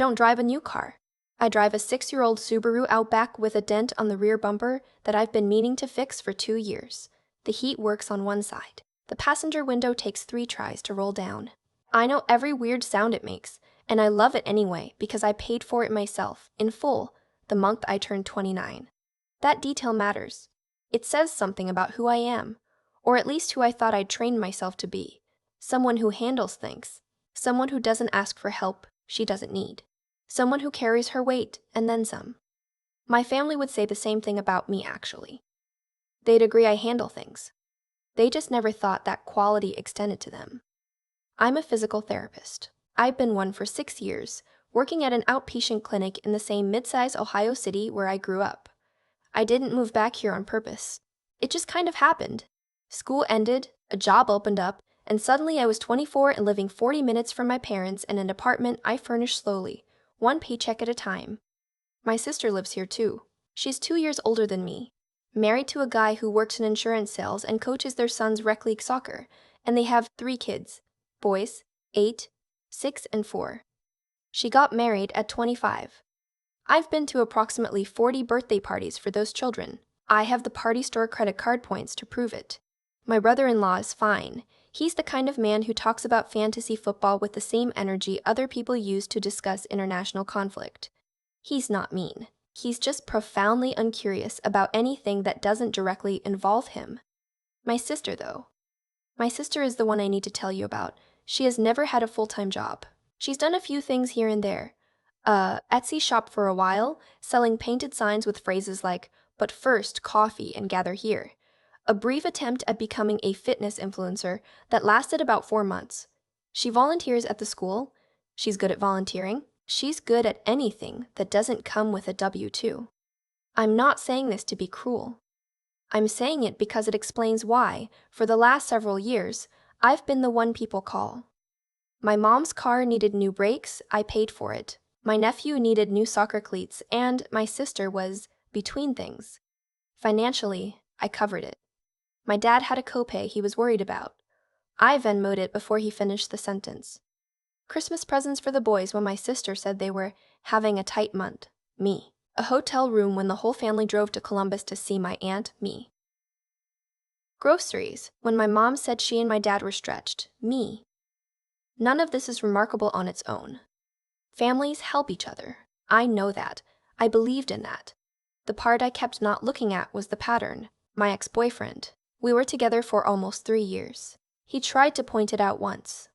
don't drive a new car. I drive a 6-year-old Subaru Outback with a dent on the rear bumper that I've been meaning to fix for 2 years. The heat works on one side. The passenger window takes 3 tries to roll down. I know every weird sound it makes, and I love it anyway because I paid for it myself, in full, the month I turned 29. That detail matters. It says something about who I am, or at least who I thought I'd trained myself to be. Someone who handles things. Someone who doesn't ask for help she doesn't need. Someone who carries her weight and then some. My family would say the same thing about me, actually. They'd agree I handle things. They just never thought that quality extended to them. I'm a physical therapist. I've been one for 6 years, working at an outpatient clinic in the same mid-sized Ohio city where I grew up. I didn't move back here on purpose. It just kind of happened. School ended, a job opened up, and suddenly I was 24 and living 40 minutes from my parents in an apartment I furnished slowly, one paycheck at a time. My sister lives here too. She's 2 years older than me, married to a guy who works in insurance sales and coaches their son's rec league soccer, and they have 3 kids, boys, 8, 6, and 4. She got married at 25. I've been to approximately 40 birthday parties for those children. I have the party store credit card points to prove it. My brother-in-law is fine. He's the kind of man who talks about fantasy football with the same energy other people use to discuss international conflict. He's not mean. He's just profoundly uncurious about anything that doesn't directly involve him. My sister, though. My sister is the one I need to tell you about. She has never had a full-time job. She's done a few things here and there. Etsy shop for a while, selling painted signs with phrases like, "But first, coffee and gather here." A brief attempt at becoming a fitness influencer that lasted about 4 months. She volunteers at the school. She's good at volunteering. She's good at anything that doesn't come with a W-2. I'm not saying this to be cruel. I'm saying it because it explains why, for the last several years, I've been the one people call. My mom's car needed new brakes, I paid for it. My nephew needed new soccer cleats, and my sister was between things. Financially, I covered it. My dad had a copay he was worried about. I Venmo'd it before he finished the sentence. Christmas presents for the boys when my sister said they were having a tight month. Me. A hotel room when the whole family drove to Columbus to see my aunt. Me. Groceries when my mom said she and my dad were stretched. Me. None of this is remarkable on its own. Families help each other. I know that. I believed in that. The part I kept not looking at was the pattern. My ex-boyfriend. We were together for almost 3 years. He tried to point it out once.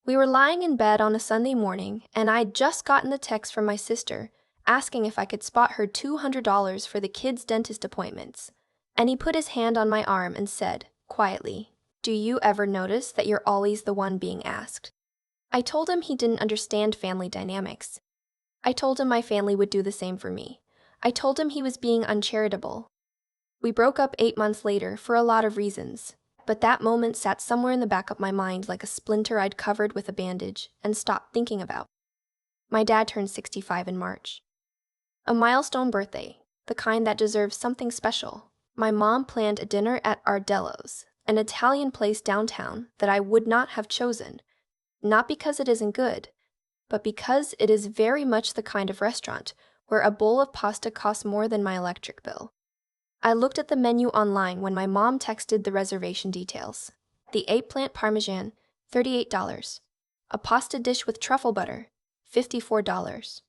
We were lying in bed on a Sunday morning, and I'd just gotten the text from my sister asking if I could spot her $200 for the kids' dentist appointments. And he put his hand on my arm and said, quietly, "Do you ever notice that you're always the one being asked?" I told him he didn't understand family dynamics. I told him my family would do the same for me. I told him he was being uncharitable. We broke up 8 months later for a lot of reasons, but that moment sat somewhere in the back of my mind like a splinter I'd covered with a bandage and stopped thinking about. My dad turned 65 in March. A milestone birthday, the kind that deserves something special. My mom planned a dinner at Ardello's, an Italian place downtown that I would not have chosen, not because it isn't good, but because it is very much the kind of restaurant where a bowl of pasta costs more than my electric bill. I looked at the menu online when my mom texted the reservation details. The eggplant parmesan, $38. A pasta dish with truffle butter, $54.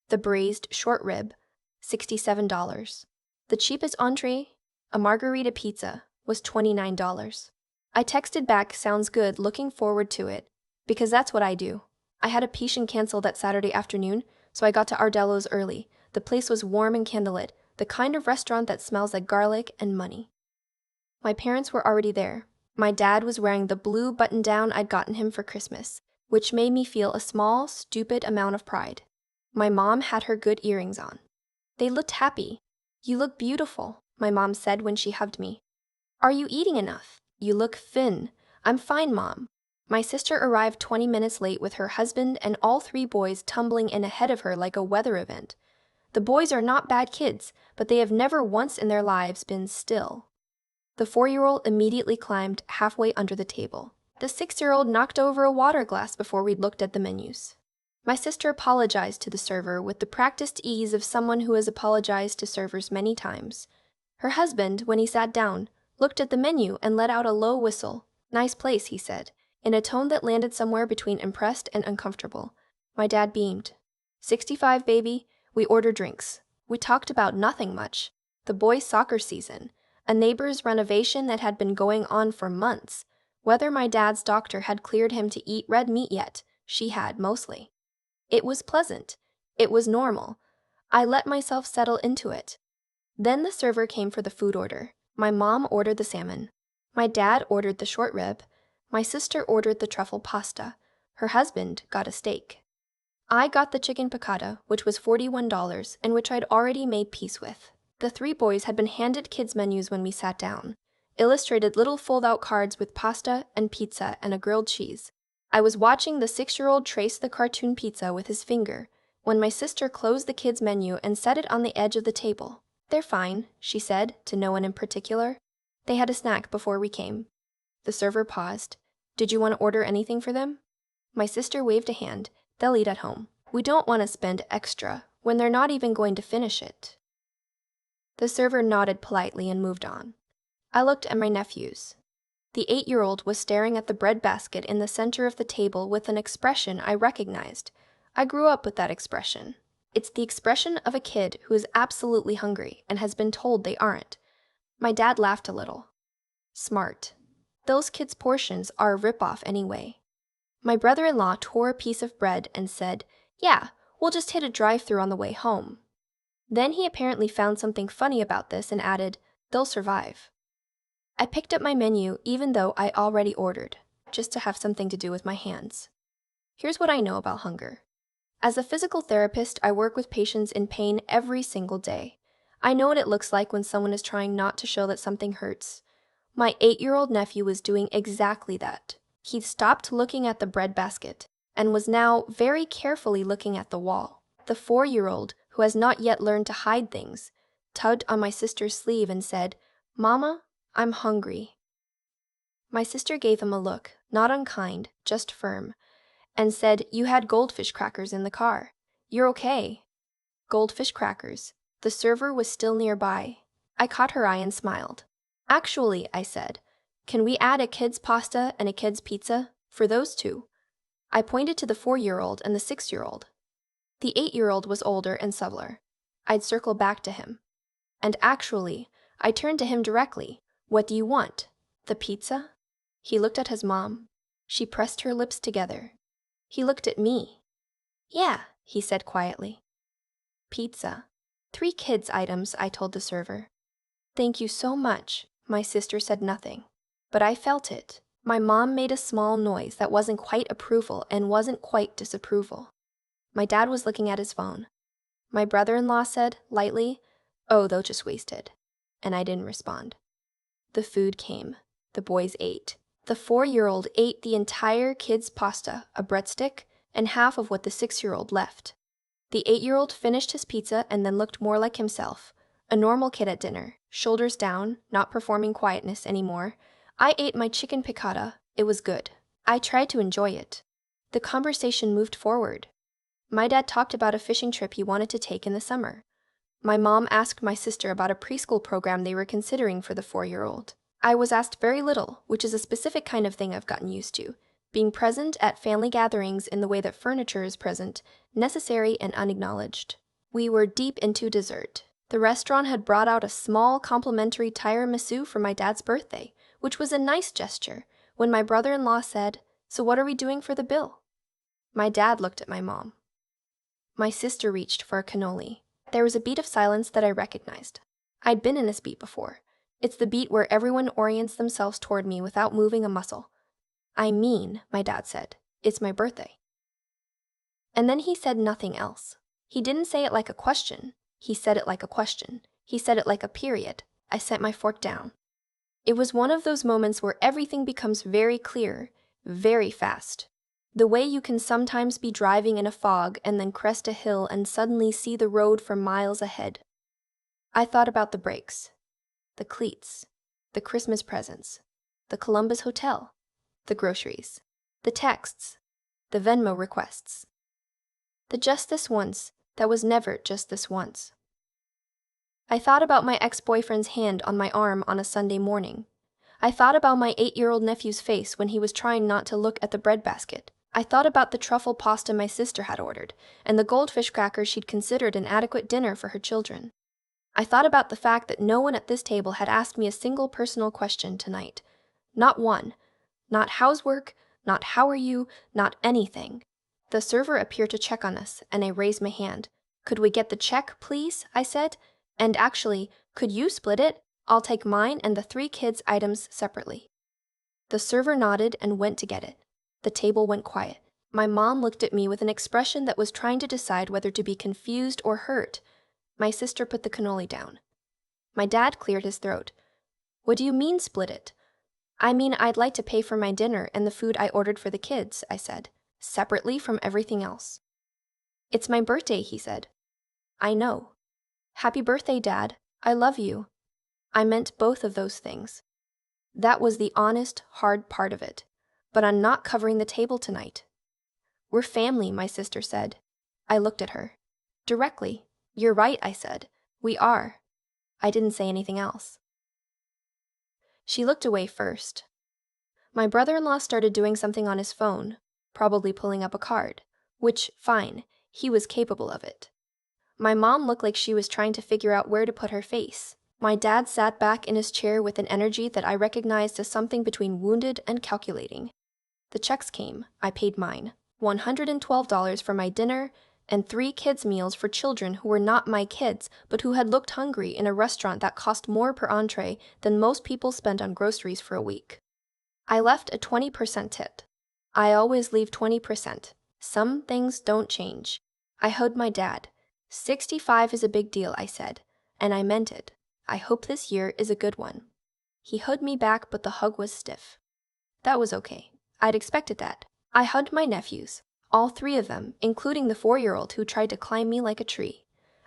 The braised short rib, $67. The cheapest entree, a margarita pizza, was $29. I texted back, "Sounds good, looking forward to it," because that's what I do. I had a patient cancel that Saturday afternoon, so I got to Ardello's early. The place was warm and candlelit, the kind of restaurant that smells like garlic and money. My parents were already there. My dad was wearing the blue button-down I'd gotten him for Christmas, which made me feel a small, stupid amount of pride. My mom had her good earrings on. They looked happy. "You look beautiful," my mom said when she hugged me. "Are you eating enough? You look thin." "I'm fine, Mom." My sister arrived 20 minutes late with her husband and all 3 boys tumbling in ahead of her like a weather event. The boys are not bad kids, but they have never once in their lives been still. The 4-year-old immediately climbed halfway under the table. The 6-year-old knocked over a water glass before we looked at the menus. My sister apologized to the server with the practiced ease of someone who has apologized to servers many times. Her husband, when he sat down, looked at the menu and let out a low whistle. "Nice place," he said, in a tone that landed somewhere between impressed and uncomfortable. My dad beamed. 65, baby. We ordered drinks. We talked about nothing much. The boys' soccer season, a neighbor's renovation that had been going on for months. Whether my dad's doctor had cleared him to eat red meat yet, she had mostly. It was pleasant. It was normal. I let myself settle into it. Then the server came for the food order. My mom ordered the salmon. My dad ordered the short rib. My sister ordered the truffle pasta. Her husband got a steak. I got the chicken piccata, which was $41 and which I'd already made peace with. The three boys had been handed kids' menus when we sat down. Illustrated little fold-out cards with pasta and pizza and a grilled cheese. I was watching the 6-year-old trace the cartoon pizza with his finger when my sister closed the kids' menu and set it on the edge of the table. "They're fine," she said, to no one in particular. "They had a snack before we came." The server paused. "Did you want to order anything for them?" My sister waved a hand. "They'll eat at home. We don't want to spend extra when they're not even going to finish it." The server nodded politely and moved on. I looked at my nephews. The 8-year-old was staring at the bread basket in the center of the table with an expression I recognized. I grew up with that expression. It's the expression of a kid who is absolutely hungry and has been told they aren't. My dad laughed a little. "Smart. Those kids' portions are a ripoff anyway." My brother-in-law tore a piece of bread and said, "Yeah, we'll just hit a drive-thru on the way home." Then he apparently found something funny about this and added, "They'll survive." I picked up my menu even though I already ordered, just to have something to do with my hands. Here's what I know about hunger. As a physical therapist, I work with patients in pain every single day. I know what it looks like when someone is trying not to show that something hurts. My 8-year-old nephew was doing exactly that. He'd stopped looking at the bread basket and was now very carefully looking at the wall. The 4-year-old, who has not yet learned to hide things, tugged on my sister's sleeve and said, "Mama, I'm hungry." My sister gave him a look, not unkind, just firm, and said, "You had goldfish crackers in the car. You're okay." Goldfish crackers. The server was still nearby. I caught her eye and smiled. "Actually," I said, "can we add a kid's pasta and a kid's pizza? For those two." I pointed to the 4-year-old and the 6-year-old. The 8-year-old was older and subtler. I'd circle back to him. And actually, I turned to him directly. "What do you want? The pizza?" He looked at his mom. She pressed her lips together. He looked at me. "Yeah," he said quietly. "Pizza. 3 kids' items," I told the server. "Thank you so much." My sister said nothing, but I felt it. My mom made a small noise that wasn't quite approval and wasn't quite disapproval. My dad was looking at his phone. My brother-in-law said, lightly, "Oh, they'll just waste it." And I didn't respond. The food came. The boys ate. The 4-year-old ate the entire kid's pasta, a breadstick, and half of what the 6-year-old left. The 8-year-old finished his pizza and then looked more like himself. A normal kid at dinner, shoulders down, not performing quietness anymore. I ate my chicken piccata. It was good. I tried to enjoy it. The conversation moved forward. My dad talked about a fishing trip he wanted to take in the summer. My mom asked my sister about a preschool program they were considering for the 4-year-old. I was asked very little, which is a specific kind of thing I've gotten used to. Being present at family gatherings in the way that furniture is present, necessary and unacknowledged. We were deep into dessert. The restaurant had brought out a small complimentary tiramisu for my dad's birthday, which was a nice gesture, when my brother-in-law said, "So what are we doing for the bill?" My dad looked at my mom. My sister reached for a cannoli. There was a beat of silence that I recognized. I'd been in this beat before. It's the beat where everyone orients themselves toward me without moving a muscle. "I mean," my dad said, "it's my birthday." And then he said nothing else. He didn't say it like a question. He said it like a question. He said it like a period. I set my fork down. It was one of those moments where everything becomes very clear, very fast. The way you can sometimes be driving in a fog and then crest a hill and suddenly see the road for miles ahead. I thought about the breaks, the cleats, the Christmas presents, the Columbus Hotel, the groceries, the texts, the Venmo requests. The just this once, that was never just this once. I thought about my ex-boyfriend's hand on my arm on a Sunday morning. I thought about my 8-year-old nephew's face when he was trying not to look at the breadbasket. I thought about the truffle pasta my sister had ordered, and the goldfish crackers she'd considered an adequate dinner for her children. I thought about the fact that no one at this table had asked me a single personal question tonight. Not one. Not how's work, not how are you, not anything. The server appeared to check on us, and I raised my hand. Could we get the check, please? I said. And actually, could you split it? I'll take mine and the 3 kids' items separately. The server nodded and went to get it. The table went quiet. My mom looked at me with an expression that was trying to decide whether to be confused or hurt. My sister put the cannoli down. My dad cleared his throat. What do you mean split it? I mean, I'd like to pay for my dinner and the food I ordered for the kids, I said, separately from everything else. It's my birthday, he said. I know. Happy birthday, Dad. I love you. I meant both of those things. That was the honest, hard part of it. But I'm not covering the table tonight. We're family, my sister said. I looked at her. Directly. You're right, I said. We are. I didn't say anything else. She looked away first. My brother-in-law started doing something on his phone, probably pulling up a card, which, fine, he was capable of it. My mom looked like she was trying to figure out where to put her face. My dad sat back in his chair with an energy that I recognized as something between wounded and calculating. The checks came. I paid mine. $112 for my dinner and 3 kids' meals for children who were not my kids, but who had looked hungry in a restaurant that cost more per entree than most people spent on groceries for a week. I left a 20% tip. I always leave 20%. Some things don't change. I hugged my dad. 65 is a big deal, I said, and I meant it. I hope this year is a good one. He hugged me back, but the hug was stiff. That was okay. I'd expected that. I hugged my nephews, all 3 of them, including the 4-year-old who tried to climb me like a tree.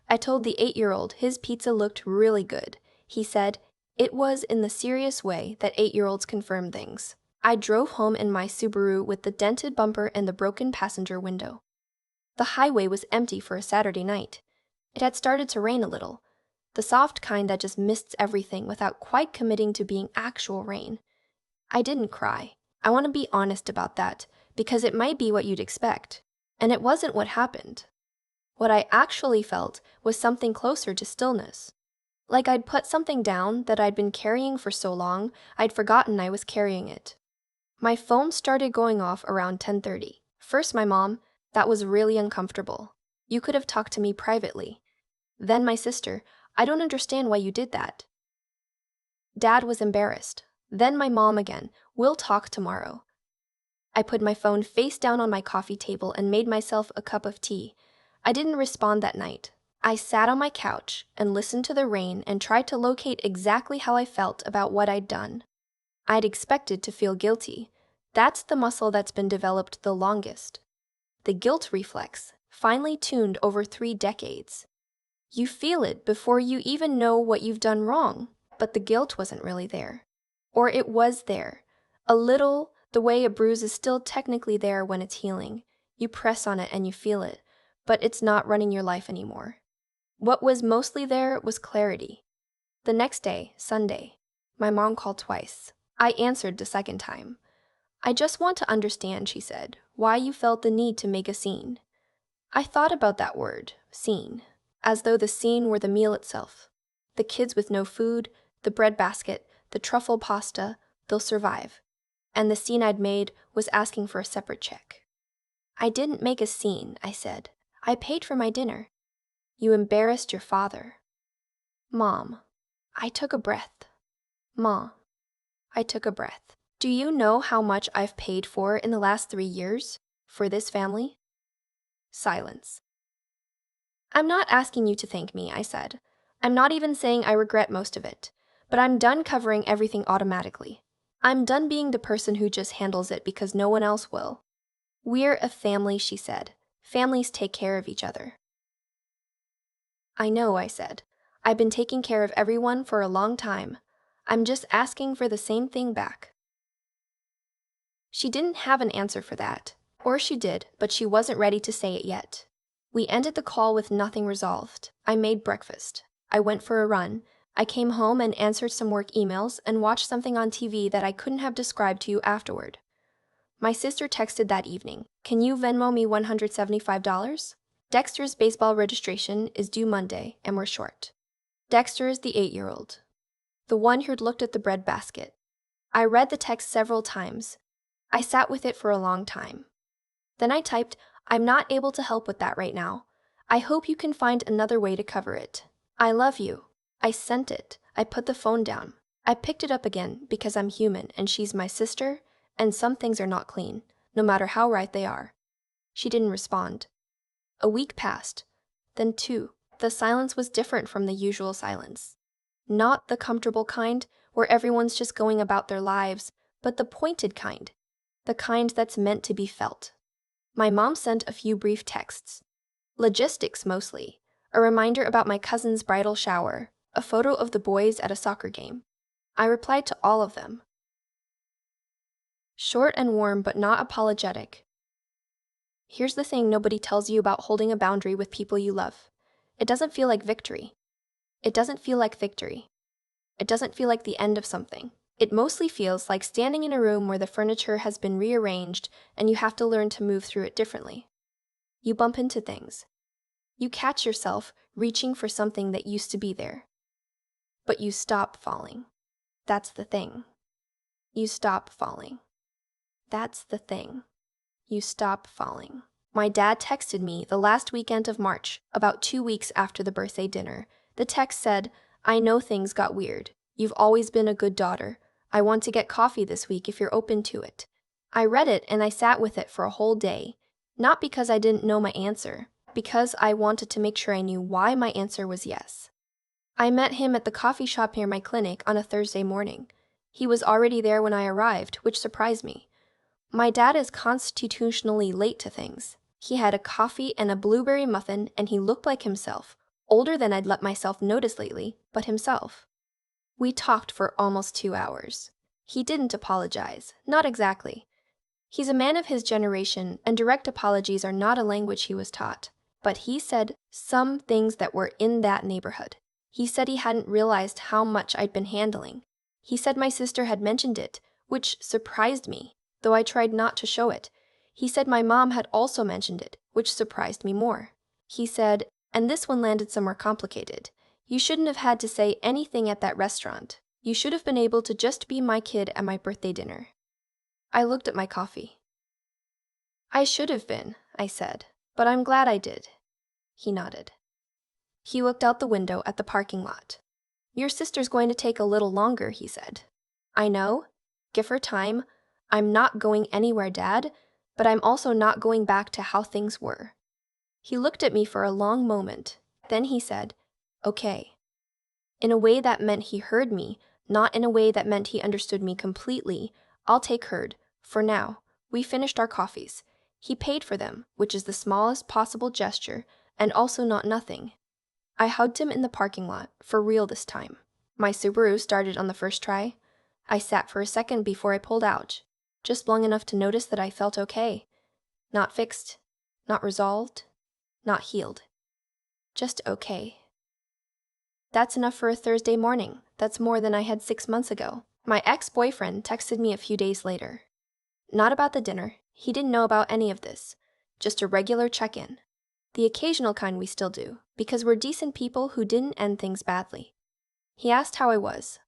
I told the 8-year-old his pizza looked really good. He said, it was in the serious way that 8-year-olds confirm things. I drove home in my Subaru with the dented bumper and the broken passenger window. The highway was empty for a Saturday night. It had started to rain a little, the soft kind that just mists everything without quite committing to being actual rain. I didn't cry. I want to be honest about that, because it might be what you'd expect. And it wasn't what happened. What I actually felt was something closer to stillness. Like I'd put something down that I'd been carrying for so long, I'd forgotten I was carrying it. My phone started going off around 10:30. First my mom. That was really uncomfortable. You could have talked to me privately. Then my sister. I don't understand why you did that. Dad was embarrassed. Then my mom again. We'll talk tomorrow. I put my phone face down on my coffee table and made myself a cup of tea. I didn't respond that night. I sat on my couch and listened to the rain and tried to locate exactly how I felt about what I'd done. I'd expected to feel guilty. That's the muscle that's been developed the longest. The guilt reflex, finely tuned over 3 decades. You feel it before you even know what you've done wrong, but the guilt wasn't really there. Or it was there. A little, the way a bruise is still technically there when it's healing. You press on it and you feel it, but it's not running your life anymore. What was mostly there was clarity. The next day, Sunday, my mom called twice. I answered the second time. I just want to understand, she said, why you felt the need to make a scene. I thought about that word, scene, as though the scene were the meal itself. The kids with no food, the breadbasket, the truffle pasta, they'll survive. And the scene I'd made was asking for a separate check. I didn't make a scene, I said. I paid for my dinner. You embarrassed your father. Mom. I took a breath. Ma. I took a breath. Do you know how much I've paid for in the last 3 years? For this family? Silence. I'm not asking you to thank me, I said. I'm not even saying I regret most of it. But I'm done covering everything automatically. I'm done being the person who just handles it because no one else will. We're a family, she said. Families take care of each other. I know, I said. I've been taking care of everyone for a long time. I'm just asking for the same thing back. She didn't have an answer for that. Or she did, but she wasn't ready to say it yet. We ended the call with nothing resolved. I made breakfast. I went for a run. I came home and answered some work emails and watched something on TV that I couldn't have described to you afterward. My sister texted that evening, "Can you Venmo me $175? Dexter's baseball registration is due Monday, and we're short." Dexter is the 8-year-old, the one who'd looked at the bread basket. I read the text several times. I sat with it for a long time. Then I typed, "I'm not able to help with that right now. I hope you can find another way to cover it. I love you." I sent it. I put the phone down. I picked it up again because I'm human and she's my sister, and some things are not clean, no matter how right they are. She didn't respond. A week passed, then 2. The silence was different from the usual silence. Not the comfortable kind, where everyone's just going about their lives, but the pointed kind. The kind that's meant to be felt. My mom sent a few brief texts. Logistics mostly. A reminder about my cousin's bridal shower. A photo of the boys at a soccer game. I replied to all of them. Short and warm, but not apologetic. Here's the thing nobody tells you about holding a boundary with people you love. It doesn't feel like victory. It doesn't feel like victory. It doesn't feel like the end of something. It mostly feels like standing in a room where the furniture has been rearranged and you have to learn to move through it differently. You bump into things. You catch yourself reaching for something that used to be there. But you stop falling. That's the thing. You stop falling. That's the thing. You stop falling. My dad texted me the last weekend of March, about 2 weeks after the birthday dinner. The text said, "I know things got weird. You've always been a good daughter. I want to get coffee this week if you're open to it." I read it and I sat with it for a whole day. Not because I didn't know my answer, because I wanted to make sure I knew why my answer was yes. I met him at the coffee shop near my clinic on a Thursday morning. He was already there when I arrived, which surprised me. My dad is constitutionally late to things. He had a coffee and a blueberry muffin, and he looked like himself, older than I'd let myself notice lately, but himself. We talked for almost 2 hours. He didn't apologize, not exactly. He's a man of his generation, and direct apologies are not a language he was taught. But he said some things that were in that neighborhood. He said he hadn't realized how much I'd been handling. He said my sister had mentioned it, which surprised me, though I tried not to show it. He said my mom had also mentioned it, which surprised me more. He said, and this one landed somewhere complicated, "You shouldn't have had to say anything at that restaurant. You should have been able to just be my kid at my birthday dinner." I looked at my coffee. "I should have been," I said, "but I'm glad I did." He nodded. He looked out the window at the parking lot. "Your sister's going to take a little longer," he said. "I know. Give her time. I'm not going anywhere, Dad, but I'm also not going back to how things were." He looked at me for a long moment. Then he said, "Okay." In a way that meant he heard me, not in a way that meant he understood me completely. I'll take heard. For now. We finished our coffees. He paid for them, which is the smallest possible gesture, and also not nothing. I hugged him in the parking lot, for real this time. My Subaru started on the first try. I sat for a second before I pulled out, just long enough to notice that I felt okay. Not fixed, not resolved, not healed. Just okay. That's enough for a Thursday morning. That's more than I had 6 months ago. My ex-boyfriend texted me a few days later. Not about the dinner. He didn't know about any of this. Just a regular check-in. The occasional kind we still do, because we're decent people who didn't end things badly. He asked how I was.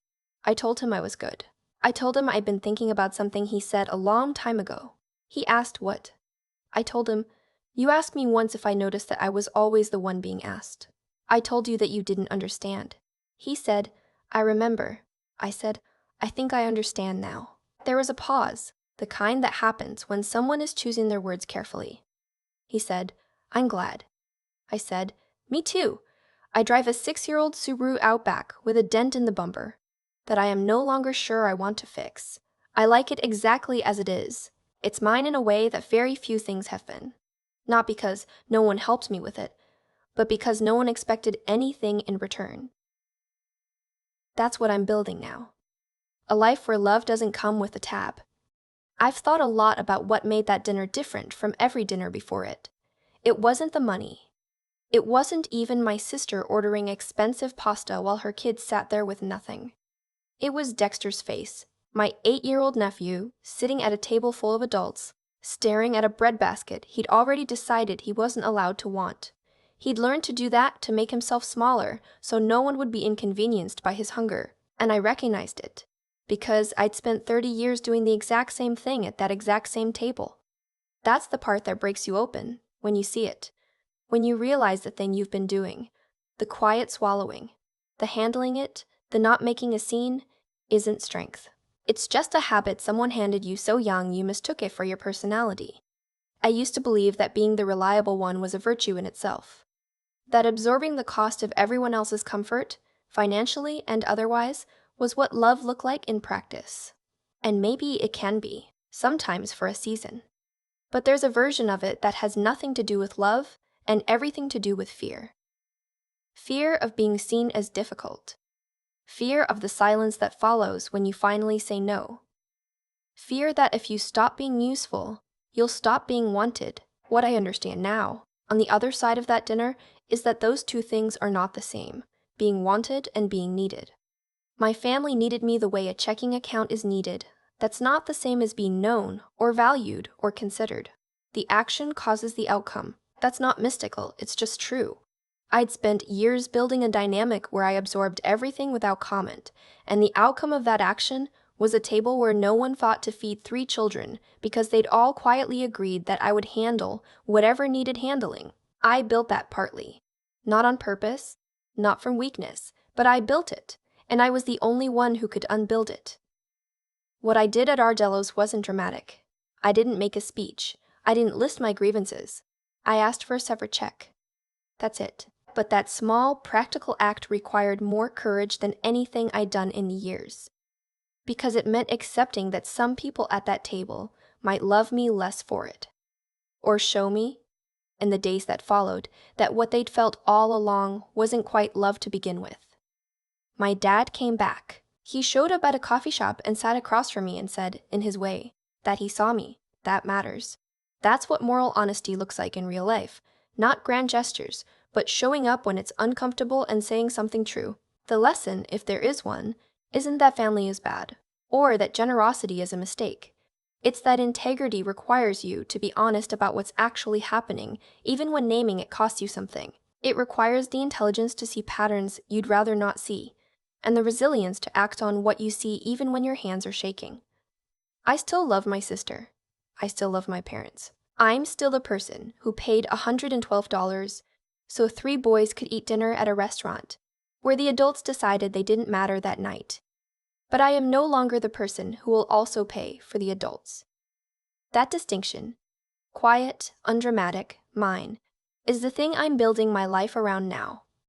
I told him I was good. I told him I'd been thinking about something he said a long time ago. He asked what. I told him, "You asked me once if I noticed that I was always the one being asked. I told you that you didn't understand." He said, "I remember." I said, "I think I understand now." There was a pause, the kind that happens when someone is choosing their words carefully. He said, "I'm glad." I said, "Me too. I drive a 6-year-old Subaru Outback with a dent in the bumper that I am no longer sure I want to fix. I like it exactly as it is. It's mine in a way that very few things have been. Not because no one helped me with it, but because no one expected anything in return. That's what I'm building now. A life where love doesn't come with a tab." I've thought a lot about what made that dinner different from every dinner before it. It wasn't the money. It wasn't even my sister ordering expensive pasta while her kids sat there with nothing. It was Dexter's face, my 8-year-old nephew, sitting at a table full of adults, staring at a breadbasket he'd already decided he wasn't allowed to want. He'd learned to do that to make himself smaller so no one would be inconvenienced by his hunger, and I recognized it, because I'd spent 30 years doing the exact same thing at that exact same table. That's the part that breaks you open, when you see it. When you realize the thing you've been doing, the quiet swallowing, the handling it, the not making a scene, isn't strength. It's just a habit someone handed you so young you mistook it for your personality. I used to believe that being the reliable one was a virtue in itself. That absorbing the cost of everyone else's comfort, financially and otherwise, was what love looked like in practice. And maybe it can be, sometimes for a season. But there's a version of it that has nothing to do with love and everything to do with fear. Fear of being seen as difficult. Fear of the silence that follows when you finally say no. Fear that if you stop being useful, you'll stop being wanted. What I understand now, on the other side of that dinner, is that those two things are not the same, being wanted and being needed. My family needed me the way a checking account is needed. That's not the same as being known, or valued, or considered. The action causes the outcome. That's not mystical, it's just true. I'd spent years building a dynamic where I absorbed everything without comment, and the outcome of that action was a table where no one fought to feed 3 children because they'd all quietly agreed that I would handle whatever needed handling. I built that partly. Not on purpose, not from weakness, but I built it, and I was the only one who could unbuild it. What I did at Ardello's wasn't dramatic. I didn't make a speech. I didn't list my grievances. I asked for a separate check. That's it. But that small, practical act required more courage than anything I'd done in years. Because it meant accepting that some people at that table might love me less for it. Or show me, in the days that followed, that what they'd felt all along wasn't quite love to begin with. My dad came back. He showed up at a coffee shop and sat across from me and said, in his way, that he saw me. That matters. That's what moral honesty looks like in real life. Not grand gestures, but showing up when it's uncomfortable and saying something true. The lesson, if there is one, isn't that family is bad, or that generosity is a mistake. It's that integrity requires you to be honest about what's actually happening, even when naming it costs you something. It requires the intelligence to see patterns you'd rather not see, and the resilience to act on what you see even when your hands are shaking. I still love my sister. I still love my parents. I'm still the person who paid $112 so 3 boys could eat dinner at a restaurant, where the adults decided they didn't matter that night. But I am no longer the person who will also pay for the adults. That distinction, quiet, undramatic, mine, is the thing I'm building my life around now.